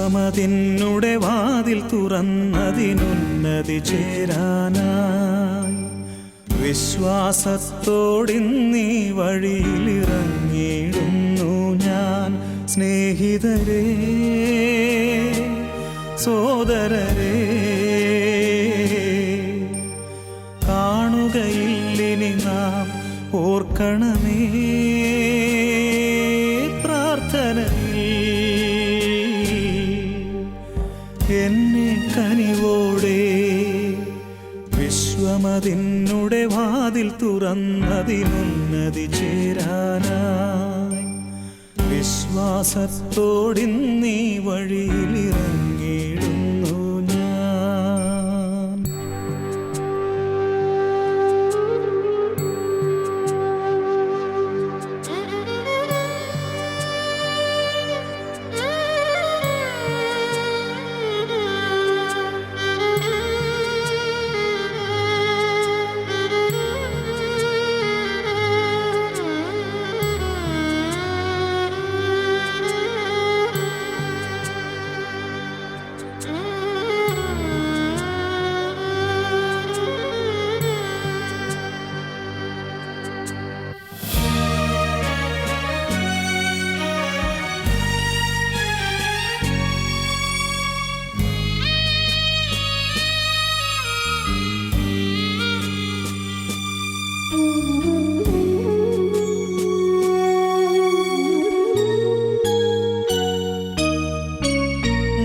വിശ്വമതിന്നുടെ വാതിൽ തുറന്നതിനുന്നതി ചേരാനായി വിശ്വാസത്തോടിന്നീ വഴിയിലിറങ്ങിയിടുന്നു ഞാൻ. സ്നേഹിതരേ, സോദരരേ, കാണുകയില്ലിനി നാം ഓർക്കണമേ എന്നെ കനിവോടെ. വിശ്വമതിന്നുടെ വാതിൽ തുറന്നതിനുന്നതി ചേരാനായി വിശ്വാസത്തോടിന്നീ വഴിയിലിറങ്ങിയിടുന്നു ഞാൻ.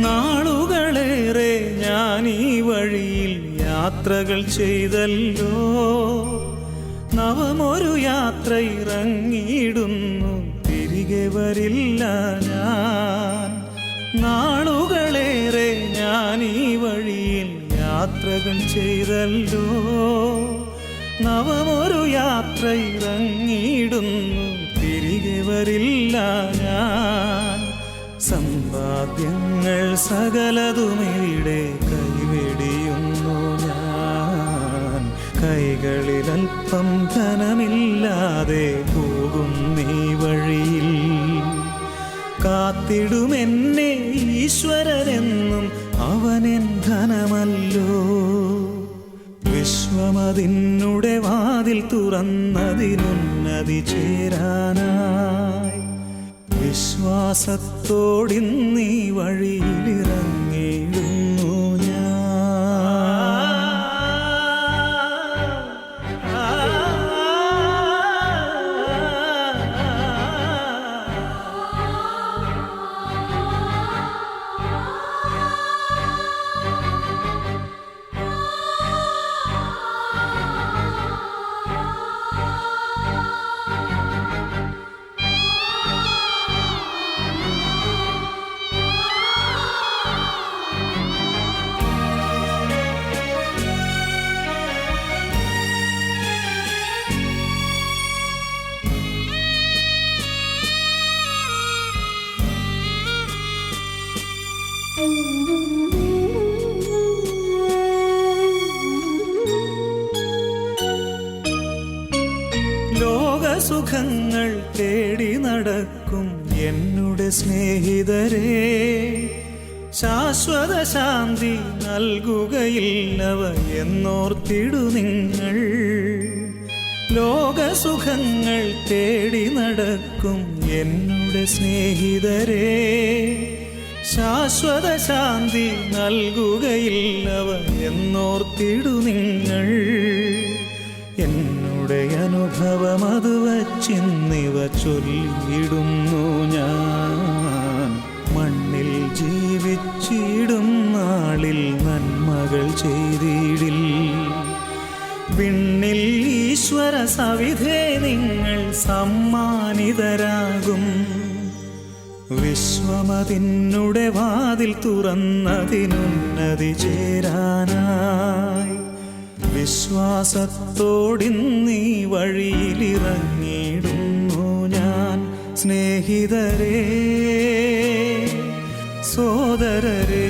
നാളുകളേറെ ഞാനീ വഴിയിൽ യാത്രകൾ ചെയ്തല്ലോ. നവമൊരു യാത്ര ഇറങ്ങിയിടുന്നു, തിരികെ വരില്ല ഞാൻ. നാളുകളേറെ ഞാനീ വഴിയിൽ യാത്രകൾ ചെയ്തല്ലോ. നവമൊരു യാത്ര ഇറങ്ങിയിടുന്നു, തിരികെ വരില്ല ഞാൻ. സമ്പാദ്യങ്ങൾ സകലതുമിവിടെ കൈവെടിയുന്നു ഞാൻ. കൈകളിലൽപ്പം ധനമില്ലാതെ പോകുന്നീ വഴിയിൽ. കാത്തിടുമെന്നെ ഈശ്വരനെന്നും, അവനെൻ ധനമല്ലോ. വിശ്വമതിന്നുടെ വാതിൽ തുറന്നതിനുന്നതി ചേരാനായി വിശ്വാസത്തോടിന്നീ വഴിയിലിറങ്ങിയിടുന്നു ഞാൻ. ലോകസുഖങ്ങൾ തേടി നടക്കും എന്നുടെ സ്നേഹിതരേ, ശാശ്വത ശാന്തി നൽകുകയില്ലവ എന്നോർത്തിടു നിങ്ങൾ. ലോകസുഖങ്ങൾ തേടി നടക്കും എന്നുടെ സ്നേഹിതരേ, ശാശ്വത ശാന്തി നൽകുകയില്ലവ എന്നോർത്തിടു നിങ്ങൾ. എന്നുടെ അനുഭവം അത് വച്ചിന്നിവ ചൊല്ലിയിടുന്നു ഞാൻ. മണ്ണിൽ ജീവിച്ചിടും നാളിൽ നന്മകൾ ചെയ്തിടിൽ. വിണ്ണിൽ ഈശ്വര സവിധേ നിങ്ങൾ സമ്മാനിതരാകും. വിശ്വമതിന്നുടെ വാതിൽ തുറന്നതിനുന്നതി ചേരാനായി വിശ്വാസത്തോടിന്നീ വഴിയിലിറങ്ങിയിടുന്നു ഞാൻ. സ്നേഹിതരേ, സോദരരേ,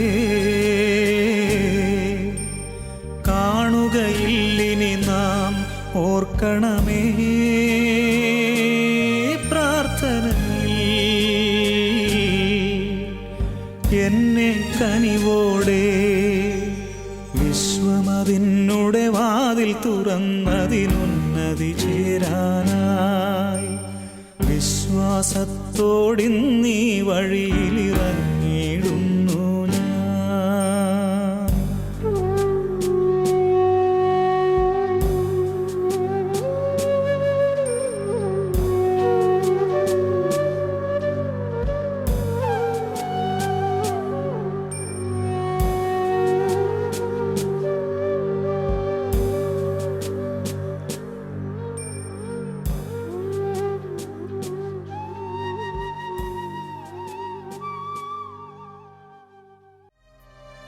കാണുകയില്ലിനി നാം ഓർക്കണമേ പ്രാർത്ഥനയിൽ. എന്നെ തുറന്നതിനുന്നതി ചേരാനായി വിശ്വാസത്തോടിന്നീ വഴിയിലിറങ്ങി